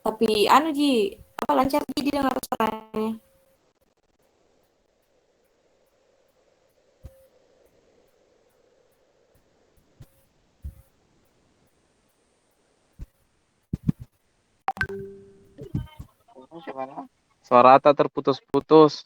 Tapi anu Ji, apa lancar Ji didengar suaranya? Suara Ata terputus-putus.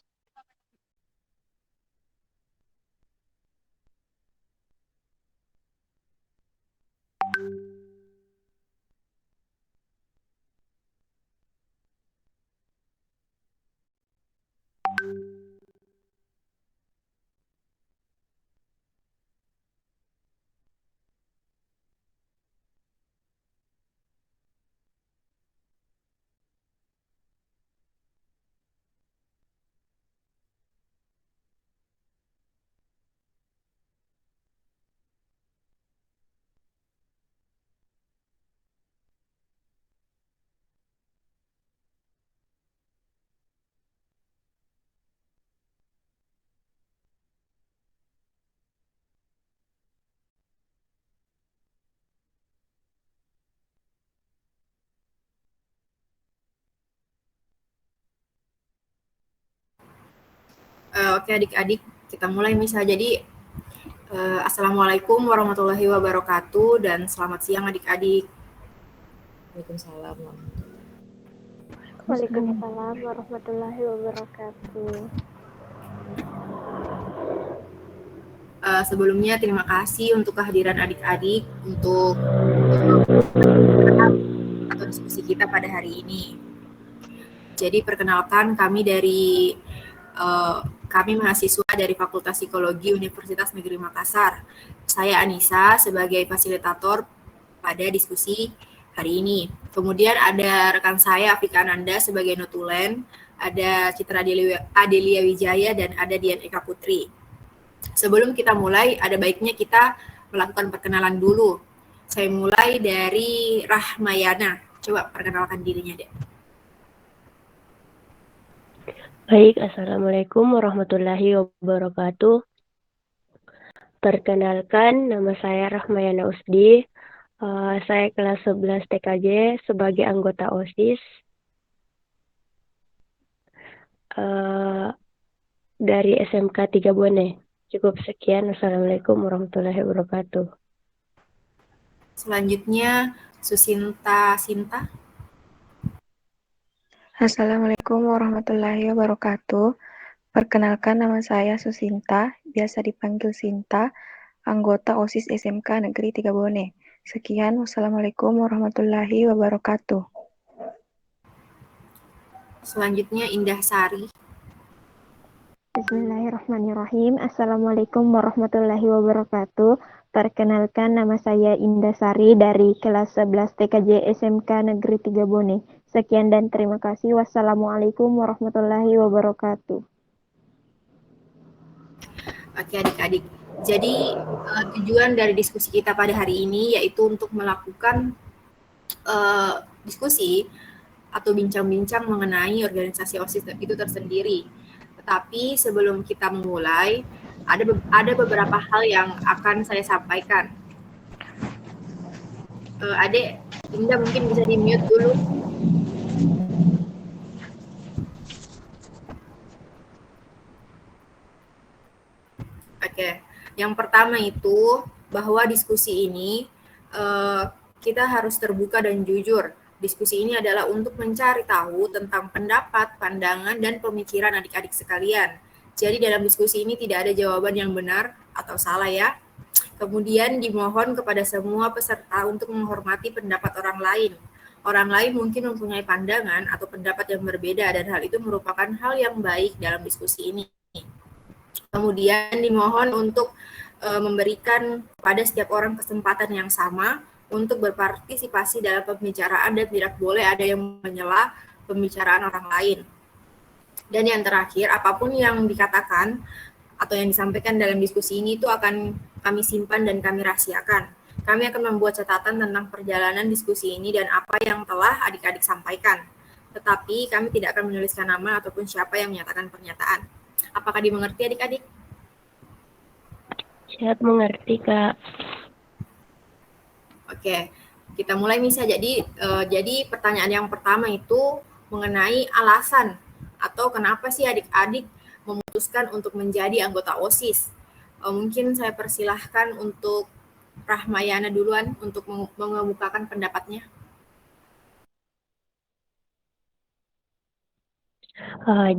Oke adik-adik, kita mulai misal. Jadi Assalamualaikum warahmatullahi wabarakatuh dan selamat siang adik-adik. Waalaikumsalam warahmatullahi Waalaikumsalam warahmatullahi wabarakatuh. Sebelumnya terima kasih untuk kehadiran adik-adik untuk atau diskusi kita pada hari ini. Jadi perkenalkan kami mahasiswa dari Fakultas Psikologi Universitas Negeri Makassar. Saya Anissa sebagai fasilitator pada diskusi hari ini. Kemudian ada rekan saya Afika Ananda sebagai notulen, ada Citra Adelia Wijaya, dan ada Dian Eka Putri. Sebelum kita mulai, ada baiknya kita melakukan perkenalan dulu. Saya mulai dari Rahmayana. Coba perkenalkan dirinya, Dek. Baik, Assalamualaikum warahmatullahi wabarakatuh. Perkenalkan, nama saya Rahmayana Usdi. Saya kelas 11 TKJ sebagai anggota OSIS dari SMK 3 Bone. Cukup sekian. Assalamualaikum warahmatullahi wabarakatuh. Selanjutnya, Susinta Sinta. Assalamualaikum warahmatullahi wabarakatuh. Perkenalkan, nama saya Susinta, biasa dipanggil Sinta, anggota OSIS SMK Negeri 3 Bone. Sekian, wassalamualaikum warahmatullahi wabarakatuh. Selanjutnya, Indah Sari. Bismillahirrahmanirrahim. Assalamualaikum warahmatullahi wabarakatuh. Perkenalkan, nama saya Indah Sari dari kelas 11 TKJ SMK Negeri 3 Bone. Sekian dan terima kasih. Wassalamualaikum warahmatullahi wabarakatuh. Oke adik-adik, jadi tujuan dari diskusi kita pada hari ini yaitu untuk melakukan diskusi atau bincang-bincang mengenai organisasi OSIS itu tersendiri. Tetapi sebelum kita memulai, ada beberapa hal yang akan saya sampaikan. Adik, Indah mungkin bisa di-mute dulu. Oke, yang pertama itu bahwa diskusi ini kita harus terbuka dan jujur. Diskusi ini adalah untuk mencari tahu tentang pendapat, pandangan, dan pemikiran adik-adik sekalian. Jadi dalam diskusi ini tidak ada jawaban yang benar atau salah ya. Kemudian dimohon kepada semua peserta untuk menghormati pendapat orang lain. Orang lain mungkin mempunyai pandangan atau pendapat yang berbeda dan hal itu merupakan hal yang baik dalam diskusi ini. Kemudian dimohon untuk memberikan pada setiap orang kesempatan yang sama untuk berpartisipasi dalam pembicaraan dan tidak boleh ada yang menyela pembicaraan orang lain. Dan yang terakhir, apapun yang dikatakan atau yang disampaikan dalam diskusi ini itu akan kami simpan dan kami rahasiakan. Kami akan membuat catatan tentang perjalanan diskusi ini dan apa yang telah adik-adik sampaikan. Tetapi kami tidak akan menuliskan nama ataupun siapa yang menyatakan pernyataan. Apakah dimengerti adik-adik? Siap mengerti, Kak. Oke, Kita mulai Misa. Jadi pertanyaan yang pertama itu mengenai alasan atau kenapa sih adik-adik memutuskan untuk menjadi anggota OSIS. Mungkin saya persilahkan untuk Rahmayana duluan untuk mengemukakan pendapatnya.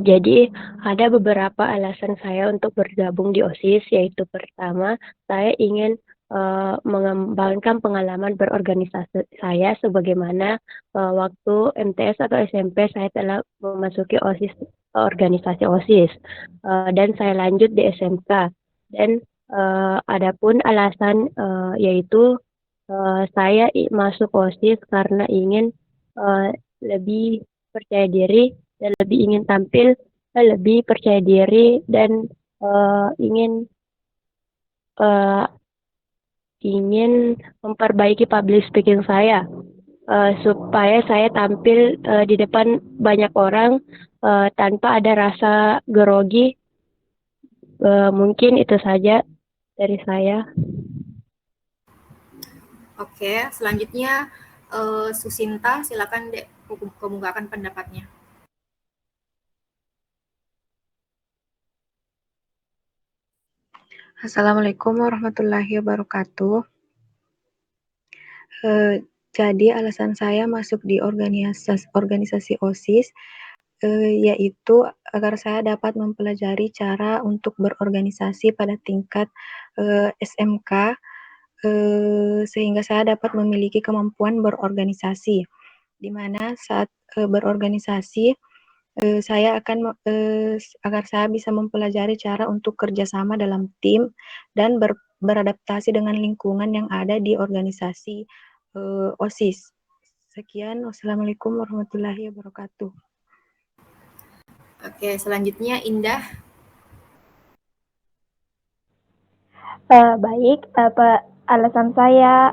Jadi ada beberapa alasan saya untuk bergabung di OSIS, yaitu pertama, saya ingin mengembangkan pengalaman berorganisasi saya sebagaimana waktu MTS atau SMP saya telah memasuki OSIS, organisasi OSIS, dan saya lanjut di SMK. Dan adapun alasan yaitu saya masuk OSIS karena ingin lebih percaya diri dan lebih ingin tampil, lebih percaya diri dan ingin memperbaiki public speaking saya supaya saya tampil di depan banyak orang tanpa ada rasa grogi. Mungkin itu saja dari saya. Oke, selanjutnya Susinta, silakan Dek kemukakan pendapatnya. Assalamualaikum warahmatullahi wabarakatuh. Jadi alasan saya masuk di organisasi OSIS yaitu agar saya dapat mempelajari cara untuk berorganisasi pada tingkat SMK sehingga saya dapat memiliki kemampuan berorganisasi, di mana saat berorganisasi saya akan agar saya bisa mempelajari cara untuk kerjasama dalam tim dan beradaptasi dengan lingkungan yang ada di organisasi OSIS. Sekian, wassalamualaikum warahmatullahi wabarakatuh. Oke, selanjutnya Indah. Baik, alasan saya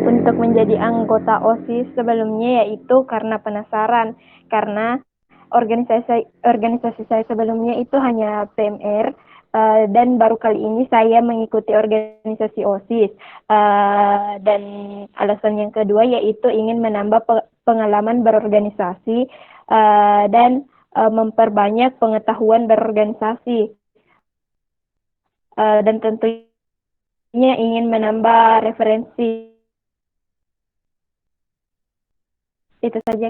untuk menjadi anggota OSIS sebelumnya yaitu karena penasaran, karena organisasi saya sebelumnya itu hanya PMR, dan baru kali ini saya mengikuti organisasi OSIS, dan alasan yang kedua yaitu ingin menambah pengalaman berorganisasi dan memperbanyak pengetahuan berorganisasi, dan tentunya ingin menambah referensi. Itu saja.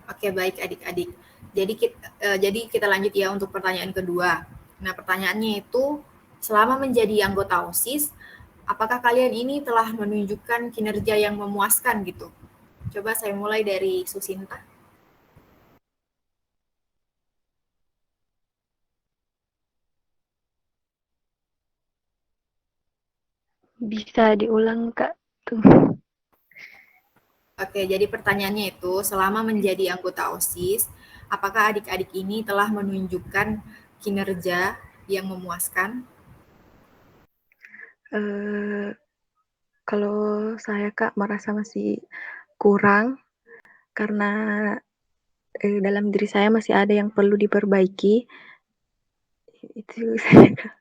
Oke, baik adik-adik. Jadi kita lanjut ya untuk pertanyaan kedua. Nah, pertanyaannya itu, selama menjadi anggota OSIS, apakah kalian ini telah menunjukkan kinerja yang memuaskan gitu? Coba saya mulai dari Susinta. Bisa diulang, Kak? Tuh. Oke, jadi pertanyaannya itu, selama menjadi anggota OSIS, apakah adik-adik ini telah menunjukkan kinerja yang memuaskan? Kalau saya Kak merasa masih kurang karena dalam diri saya masih ada yang perlu diperbaiki. Itu saya Kak.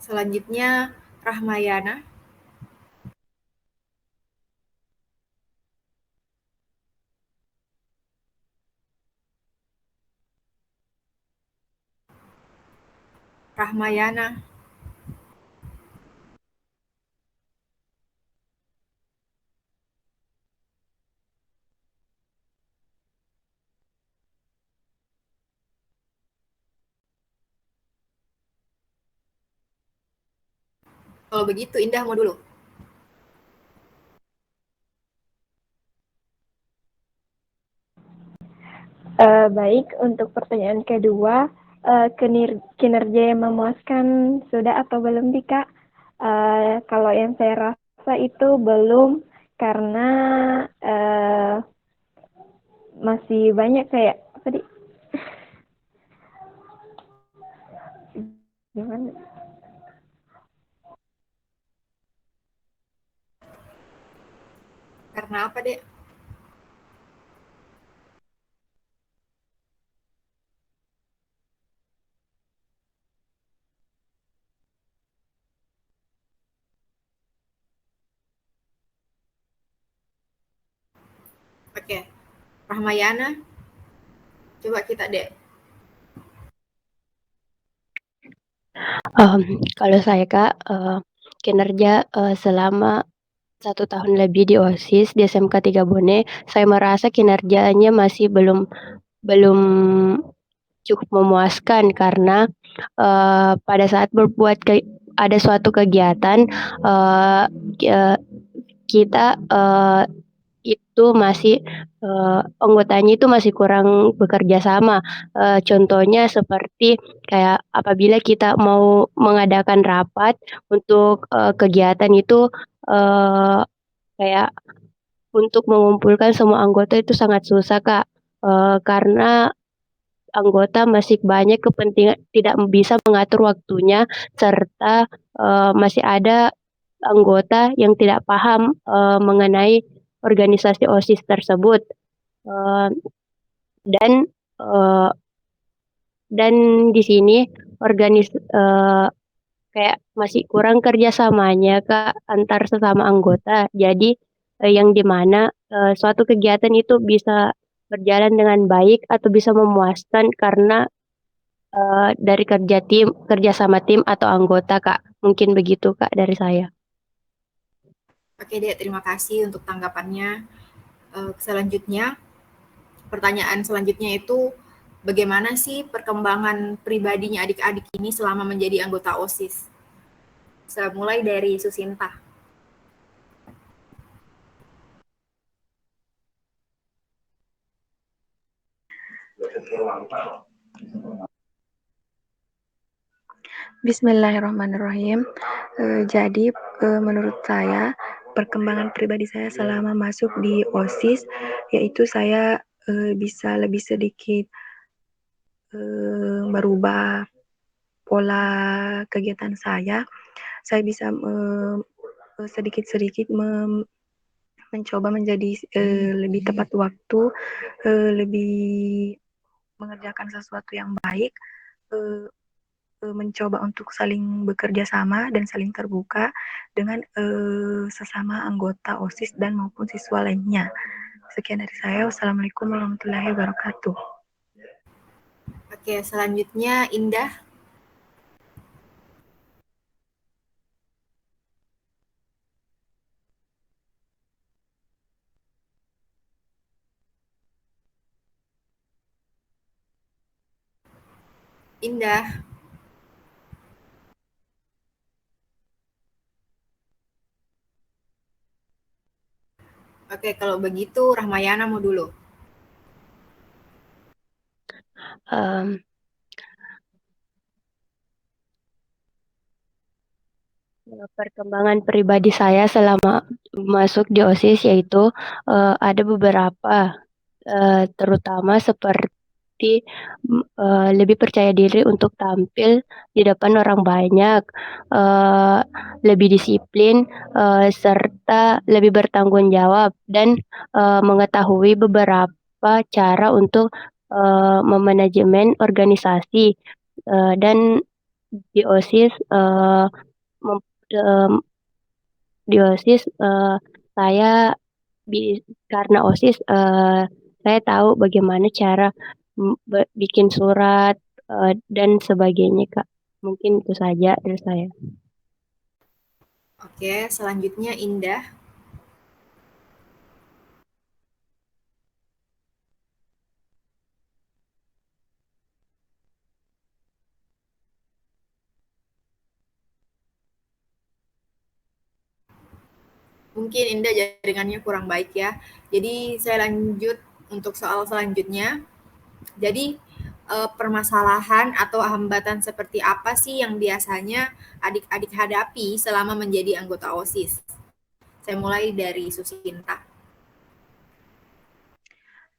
Selanjutnya Rahmayana. Rahmayana. Kalau begitu Indah mau dulu. Baik, untuk pertanyaan kedua, kinerja yang memuaskan sudah atau belum nih Kak? Kalau yang saya rasa itu belum, karena masih banyak kayak tadi gimana? Karena apa, Dek? Oke, Rahmayana, coba kita deh. Kalau saya Kak, kinerja selama 1 tahun lebih di OSIS di SMK 3 Bone, saya merasa kinerjanya masih belum cukup memuaskan karena pada saat ada suatu kegiatan, eee, kita itu masih anggotanya itu masih kurang bekerja sama. Contohnya seperti kayak apabila kita mau mengadakan rapat untuk kegiatan itu, eee, kayak untuk mengumpulkan semua anggota itu sangat susah, Kak, karena anggota masih banyak kepentingan tidak bisa mengatur waktunya serta masih ada anggota yang tidak paham mengenai organisasi OSIS tersebut, eee, dan, eee, dan di sini kayak masih kurang kerjasamanya Kak, antar sesama anggota. Jadi, yang di mana, suatu kegiatan itu bisa berjalan dengan baik atau bisa memuaskan karena, dari kerja sama tim atau anggota Kak. Mungkin begitu Kak dari saya. Oke deh, terima kasih untuk tanggapannya. Selanjutnya, pertanyaan selanjutnya itu bagaimana sih perkembangan pribadinya adik-adik ini selama menjadi anggota OSIS? Saya mulai dari Susinta. Bismillahirrahmanirrahim. Jadi menurut saya perkembangan pribadi saya selama masuk di OSIS yaitu saya bisa lebih sedikit merubah pola kegiatan saya. Saya bisa sedikit-sedikit mencoba menjadi lebih tepat waktu, lebih mengerjakan sesuatu yang baik, mencoba untuk saling bekerja sama dan saling terbuka dengan sesama anggota OSIS dan maupun siswa lainnya. Sekian dari saya. Wassalamualaikum warahmatullahi wabarakatuh. Oke, selanjutnya Indah. Indah. Oke, kalau begitu Rahmayana mau dulu. Mmm, Perkembangan pribadi saya selama masuk di OSIS yaitu, ada beberapa, terutama seperti, lebih percaya diri untuk tampil di depan orang banyak, eee, lebih disiplin, serta lebih bertanggung jawab dan, mengetahui beberapa cara untuk, memanajemen organisasi, dan di OSIS, mem mmm, di OSIS, saya karena OSIS, saya tahu bagaimana cara bikin surat, dan sebagainya, Kak. Mungkin itu saja dari saya. Oke, selanjutnya Indah. Mungkin Indah jaringannya kurang baik ya. Jadi saya lanjut untuk soal selanjutnya. Jadi permasalahan atau hambatan seperti apa sih yang biasanya adik-adik hadapi selama menjadi anggota OSIS? Saya mulai dari Susinta.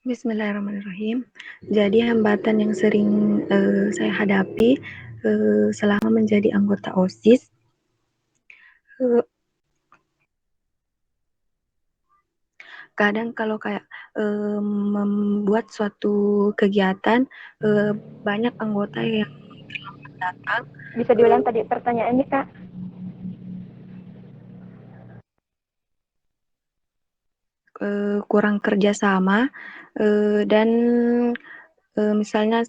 Bismillahirrahmanirrahim. Jadi hambatan yang sering saya hadapi selama menjadi anggota OSIS, kadang kalau kayak membuat suatu kegiatan, banyak anggota yang terlambat datang. Bisa diulang tadi pertanyaannya, Kak? kurang kerjasama dan misalnya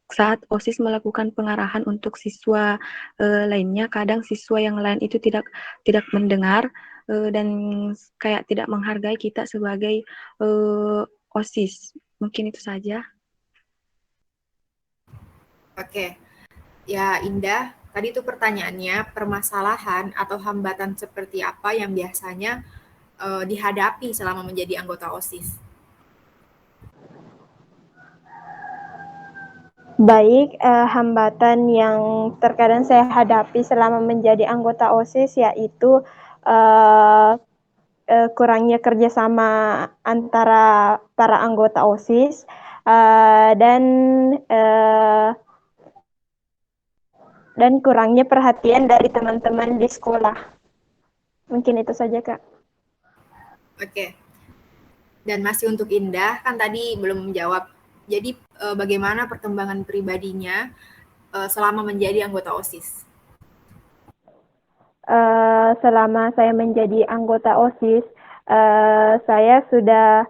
saat OSIS melakukan pengarahan untuk siswa lainnya, kadang siswa yang lain itu tidak mendengar dan kayak tidak menghargai kita sebagai OSIS. Mungkin itu saja. Oke, ya Indah, tadi itu pertanyaannya permasalahan atau hambatan seperti apa yang biasanya dihadapi selama menjadi anggota OSIS? Baik, hambatan yang terkadang saya hadapi selama menjadi anggota OSIS yaitu kurangnya kerjasama antara para anggota OSIS dan kurangnya perhatian dari teman-teman di sekolah. Mungkin itu saja, Kak. Oke. Dan masih untuk Indah, kan tadi belum menjawab. Jadi bagaimana perkembangan pribadinya selama menjadi anggota OSIS? Selama saya menjadi anggota OSIS, saya sudah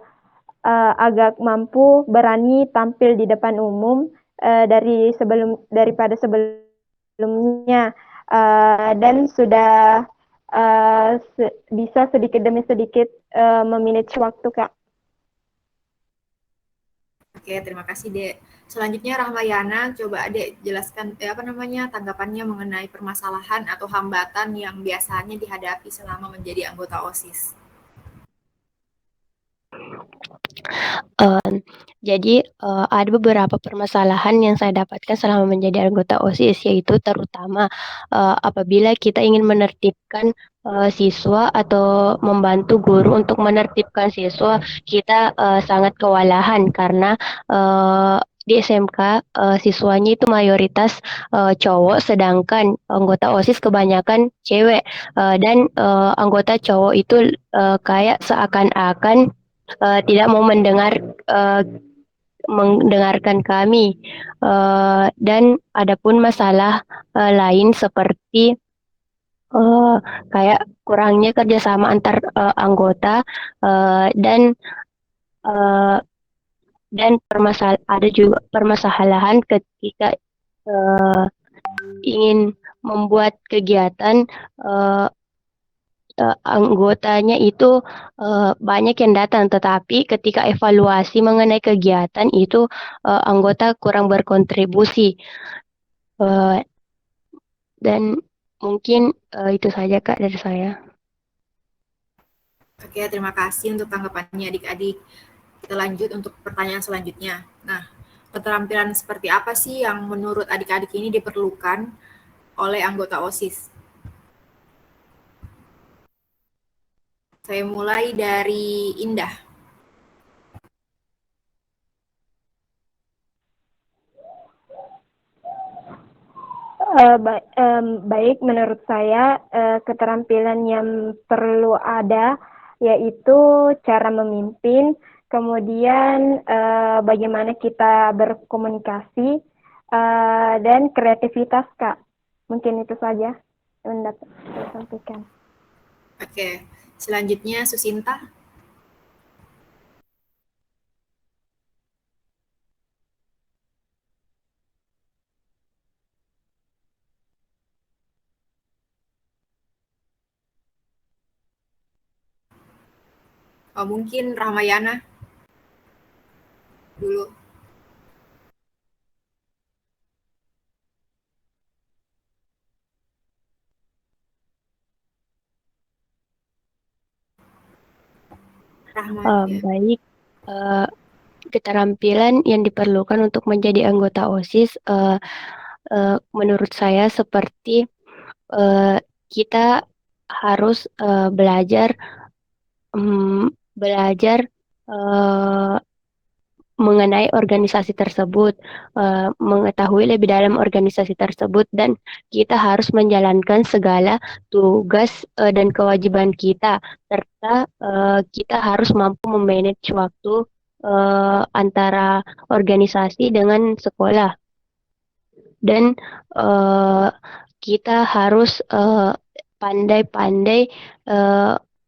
agak mampu berani tampil di depan umum daripada sebelumnya, dan sudah bisa sedikit demi sedikit memanage waktu, Kak. Oke, terima kasih, Dek. Selanjutnya Rahmayana, coba Dek jelaskan tanggapannya mengenai permasalahan atau hambatan yang biasanya dihadapi selama menjadi anggota OSIS. Jadi ada beberapa permasalahan yang saya dapatkan selama menjadi anggota OSIS, yaitu terutama apabila kita ingin menertibkan siswa atau membantu guru untuk menertibkan siswa, kita sangat kewalahan karena di SMK siswanya itu mayoritas cowok, sedangkan anggota OSIS kebanyakan cewek, dan anggota cowok itu kayak seakan-akan tidak mau mendengarkan kami, dan adapun masalah lain seperti kayak kurangnya kerjasama antar anggota, dan ada juga permasalahan ketika ingin membuat kegiatan, anggotanya itu banyak yang datang, tetapi ketika evaluasi mengenai kegiatan itu anggota kurang berkontribusi, dan mungkin itu saja, Kak, dari saya. Oke, terima kasih untuk tanggapannya adik-adik. Kita lanjut untuk pertanyaan selanjutnya. Nah, keterampilan seperti apa sih yang menurut adik-adik ini diperlukan oleh anggota OSIS? Saya mulai dari Indah. Baik, menurut saya keterampilan yang perlu ada yaitu cara memimpin, kemudian bagaimana kita berkomunikasi, dan kreativitas, Kak. Mungkin itu saja yang dapat saya sampaikan. Oke, selanjutnya Susinta. Mungkin Rahmayana dulu. Baik, keterampilan yang diperlukan untuk menjadi anggota OSIS menurut saya seperti kita harus belajar mengenai organisasi tersebut, mengetahui lebih dalam organisasi tersebut, dan kita harus menjalankan segala tugas dan kewajiban kita, serta kita harus mampu memanage waktu antara organisasi dengan sekolah, dan kita harus pandai-pandai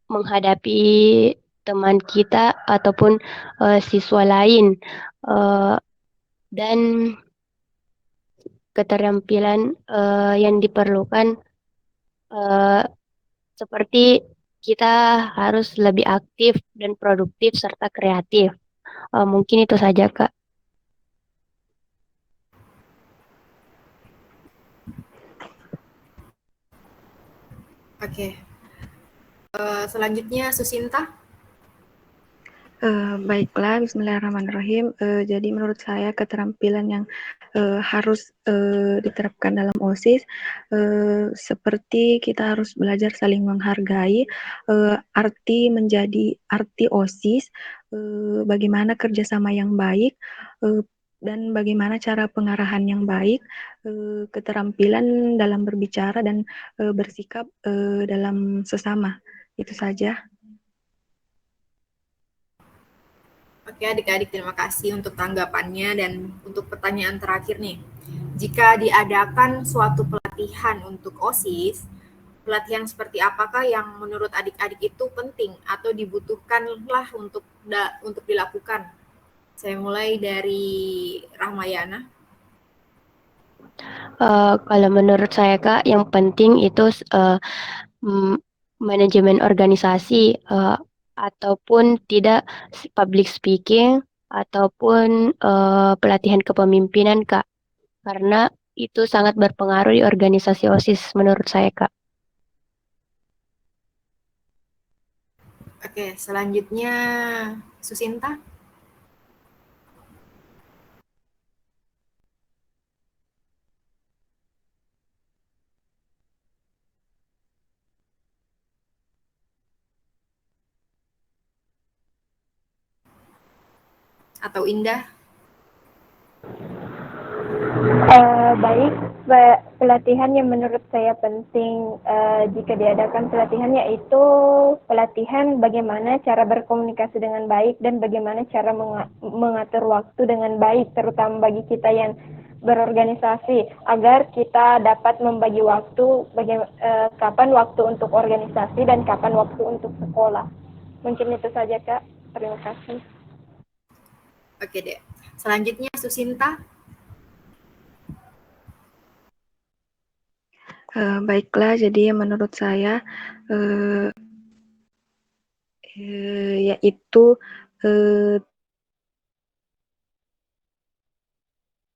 menghadapi teman kita ataupun siswa lain, dan keterampilan yang diperlukan eh, seperti kita harus lebih aktif dan produktif serta kreatif. Mungkin itu saja, Kak. Oke. Selanjutnya Susinta. Baiklah, Bismillahirrahmanirrahim. Jadi menurut saya keterampilan yang harus diterapkan dalam OSIS seperti kita harus belajar saling menghargai, arti OSIS, bagaimana kerjasama yang baik, dan bagaimana cara pengarahan yang baik, keterampilan dalam berbicara dan bersikap dalam sesama. Itu saja. Oke, adik-adik, terima kasih untuk tanggapannya. Dan untuk pertanyaan terakhir nih, jika diadakan suatu pelatihan untuk OSIS, pelatihan seperti apakah yang menurut adik-adik itu penting atau dibutuhkanlah untuk dilakukan? Saya mulai dari Rahmayana. Kalau menurut saya, Kak, yang penting itu manajemen organisasi, ataupun tidak public speaking ataupun pelatihan kepemimpinan, Kak. Karena itu sangat berpengaruh di organisasi OSIS menurut saya, Kak. Oke, selanjutnya Susinta. Atau Indah. Baik, pelatihan yang menurut saya penting jika diadakan pelatihan yaitu pelatihan bagaimana cara berkomunikasi dengan baik dan bagaimana cara mengatur waktu dengan baik, terutama bagi kita yang berorganisasi, agar kita dapat membagi waktu, kapan waktu untuk organisasi dan kapan waktu untuk sekolah. Mungkin itu saja, Kak. Terima kasih. Oke deh. Selanjutnya Susinta. Baiklah, jadi menurut saya yaitu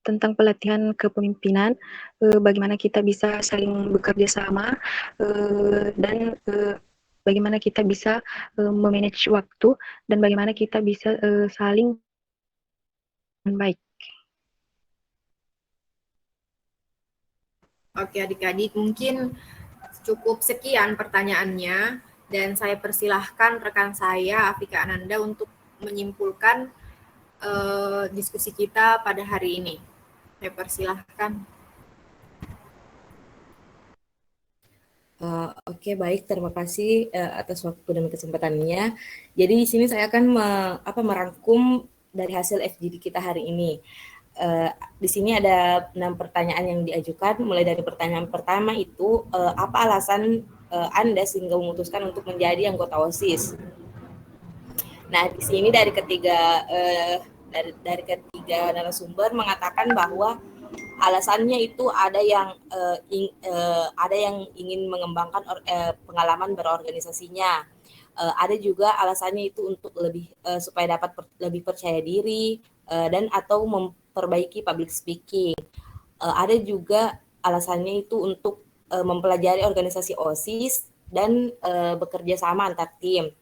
tentang pelatihan kepemimpinan, bagaimana kita bisa saling bekerja sama, dan bagaimana kita bisa memanage waktu, dan bagaimana kita bisa saling baik. Oke adik-adik, mungkin cukup sekian pertanyaannya, dan saya persilahkan rekan saya Afika Ananda untuk menyimpulkan diskusi kita pada hari ini. Saya persilahkan. Oke, baik, terima kasih atas waktu dan kesempatannya. Jadi di sini saya akan merangkum dari hasil FGD kita hari ini. Di sini ada 6 pertanyaan yang diajukan. Mulai dari pertanyaan pertama itu, apa alasan Anda sehingga memutuskan untuk menjadi anggota OSIS? Nah, di sini dari ketiga narasumber mengatakan bahwa alasannya itu ada yang ingin mengembangkan pengalaman berorganisasinya. Ada juga alasannya itu untuk lebih supaya dapat lebih percaya diri dan atau memperbaiki public speaking. Ada juga alasannya itu untuk mempelajari organisasi OSIS dan bekerja sama antar tim.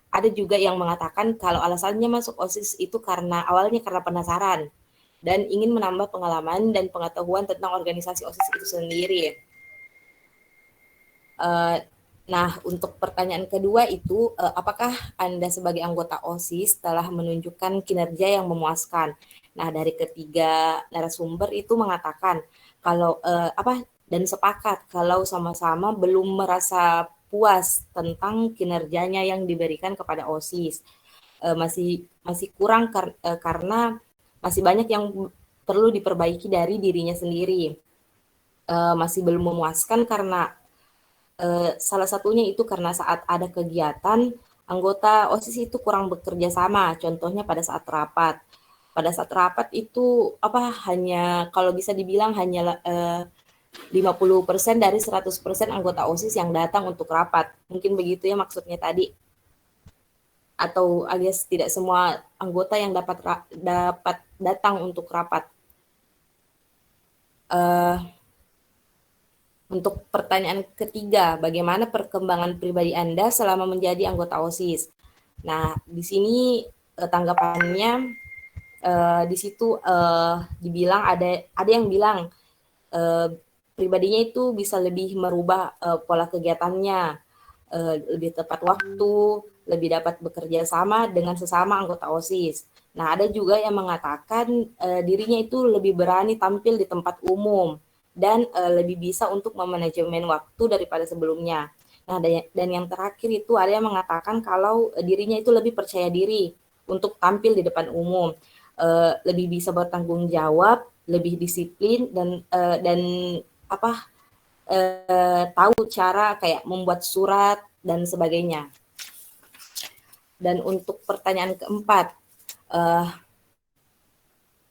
Ada juga yang mengatakan kalau alasannya masuk OSIS itu awalnya karena penasaran dan ingin menambah pengalaman dan pengetahuan tentang organisasi OSIS itu sendiri. Nah, untuk pertanyaan kedua itu, apakah Anda sebagai anggota OSIS telah menunjukkan kinerja yang memuaskan? Nah, dari ketiga narasumber itu mengatakan kalau dan sepakat kalau sama-sama belum merasa puas tentang kinerjanya yang diberikan kepada OSIS. Masih kurang karena masih banyak yang perlu diperbaiki dari dirinya sendiri. Masih belum memuaskan karena Salah satunya itu karena saat ada kegiatan, anggota OSIS itu kurang bekerja sama, contohnya pada saat rapat. Pada saat rapat itu hanya kalau bisa dibilang hanya 50% dari 100% anggota OSIS yang datang untuk rapat. Mungkin begitu ya maksudnya tadi. Atau alias tidak semua anggota yang dapat datang untuk rapat. Untuk pertanyaan ketiga, bagaimana perkembangan pribadi Anda selama menjadi anggota OSIS? Nah, di sini tanggapannya di situ dibilang ada yang bilang pribadinya itu bisa lebih merubah pola kegiatannya, lebih tepat waktu, lebih dapat bekerja sama dengan sesama anggota OSIS. Nah, ada juga yang mengatakan dirinya itu lebih berani tampil di tempat umum dan lebih bisa untuk memanajemen waktu daripada sebelumnya. Nah, dan yang terakhir itu ada yang mengatakan kalau dirinya itu lebih percaya diri untuk tampil di depan umum, lebih bisa bertanggung jawab, lebih disiplin dan tahu cara kayak membuat surat dan sebagainya. Dan untuk pertanyaan keempat,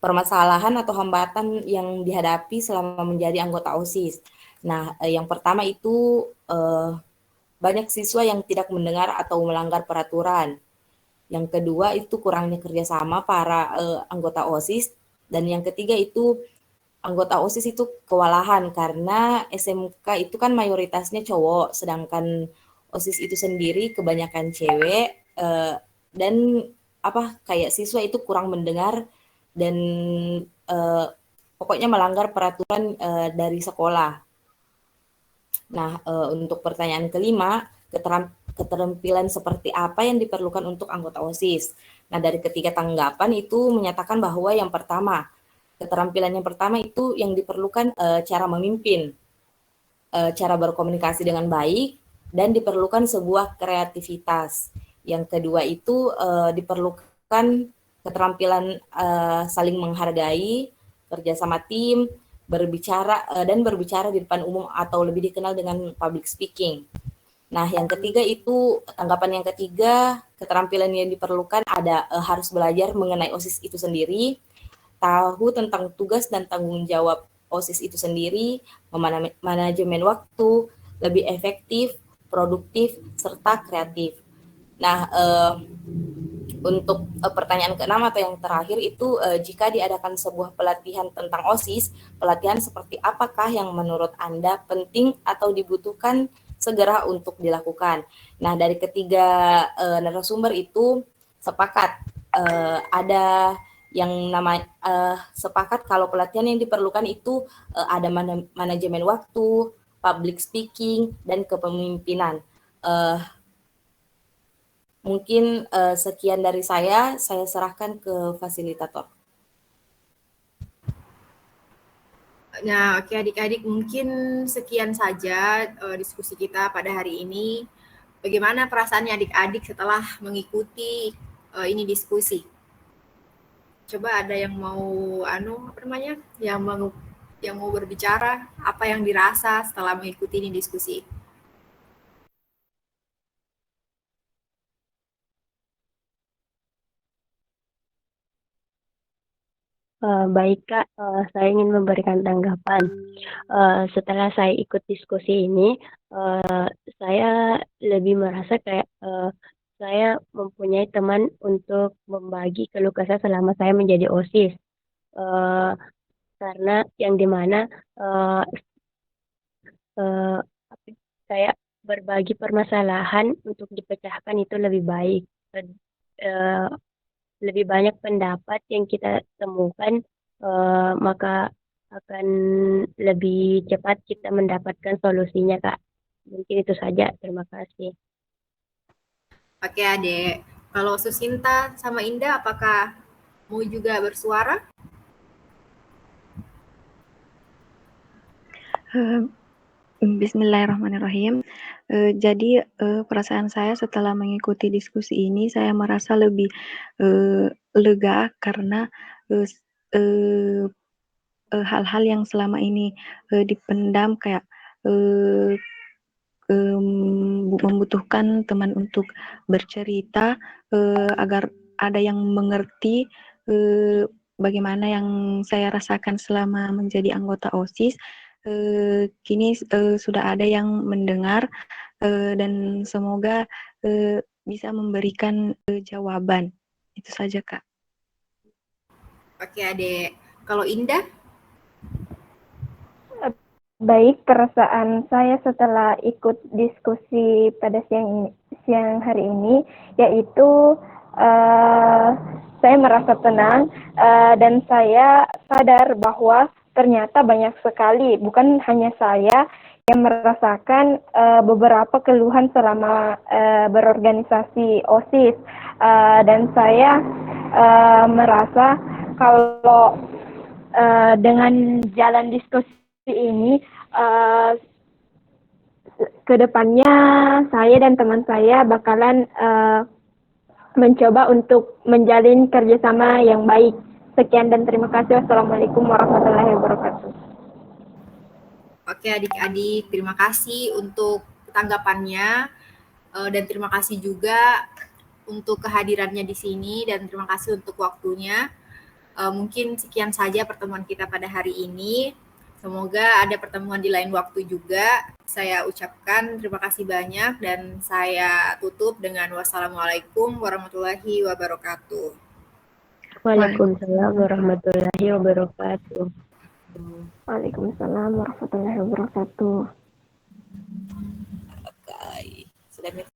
permasalahan atau hambatan yang dihadapi selama menjadi anggota OSIS. Nah, yang pertama itu banyak siswa yang tidak mendengar atau melanggar peraturan. Yang kedua itu kurangnya kerjasama para anggota OSIS. Dan yang ketiga itu anggota OSIS itu kewalahan karena SMK itu kan mayoritasnya cowok, sedangkan OSIS itu sendiri kebanyakan cewek, dan kayak siswa itu kurang mendengar dan pokoknya melanggar peraturan dari sekolah. Nah, untuk pertanyaan kelima, keterampilan seperti apa yang diperlukan untuk anggota OSIS? Nah, dari ketiga tanggapan itu menyatakan bahwa yang pertama, keterampilan yang pertama itu yang diperlukan cara memimpin, cara berkomunikasi dengan baik, dan diperlukan sebuah kreativitas. Yang kedua itu diperlukan keterampilan saling menghargai, kerjasama tim, berbicara dan berbicara di depan umum atau lebih dikenal dengan public speaking. Nah, yang ketiga itu tanggapan yang ketiga, keterampilan yang diperlukan ada harus belajar mengenai OSIS itu sendiri, tahu tentang tugas dan tanggung jawab OSIS itu sendiri, manajemen waktu, lebih efektif, produktif, serta kreatif. Nah, untuk pertanyaan keenam atau yang terakhir itu jika diadakan sebuah pelatihan tentang OSIS, pelatihan seperti apakah yang menurut Anda penting atau dibutuhkan segera untuk dilakukan? Nah, dari ketiga narasumber itu sepakat ada yang sepakat kalau pelatihan yang diperlukan itu ada manajemen waktu, public speaking, dan kepemimpinan. Mungkin sekian dari saya serahkan ke fasilitator. Nah, oke adik-adik, mungkin sekian saja diskusi kita pada hari ini. Bagaimana perasaannya adik-adik setelah mengikuti ini diskusi? Coba ada yang mau yang mau berbicara, apa yang dirasa setelah mengikuti ini diskusi? Baik Kak, saya ingin memberikan tanggapan. Setelah saya ikut diskusi ini, saya lebih merasa kayak saya mempunyai teman untuk membagi keluh kesah selama saya menjadi OSIS. Karena yang dimana kayak berbagi permasalahan untuk dipecahkan itu lebih baik. Lebih banyak pendapat yang kita temukan, maka akan lebih cepat kita mendapatkan solusinya, Kak. Mungkin itu saja. Terima kasih. Oke, Adek. Kalau Susinta sama Indah, apakah mau juga bersuara? Bismillahirrahmanirrahim. Jadi perasaan saya setelah mengikuti diskusi ini, saya merasa lebih lega karena hal-hal yang selama ini dipendam kayak membutuhkan teman untuk bercerita agar ada yang mengerti bagaimana yang saya rasakan selama menjadi anggota OSIS. Kini sudah ada yang mendengar dan semoga bisa memberikan jawaban. Itu saja, Kak. Oke, Adek. Kalau Indah? Baik, perasaan saya setelah ikut diskusi pada siang hari ini, yaitu saya merasa tenang dan saya sadar bahwa ternyata banyak sekali, bukan hanya saya yang merasakan beberapa keluhan selama berorganisasi OSIS, dan saya merasa kalau dengan jalan diskusi ini kedepannya saya dan teman saya bakalan mencoba untuk menjalin kerjasama yang baik. Sekian dan terima kasih. Wassalamualaikum warahmatullahi wabarakatuh. Oke, adik-adik, terima kasih untuk tanggapannya dan terima kasih juga untuk kehadirannya di sini dan terima kasih untuk waktunya. Mungkin sekian saja pertemuan kita pada hari ini. Semoga ada pertemuan di lain waktu juga. Saya ucapkan terima kasih banyak dan saya tutup dengan wassalamualaikum warahmatullahi wabarakatuh. Waalaikumsalam warahmatullahi wabarakatuh. Waalaikumsalam warahmatullahi wabarakatuh. Oke, sudah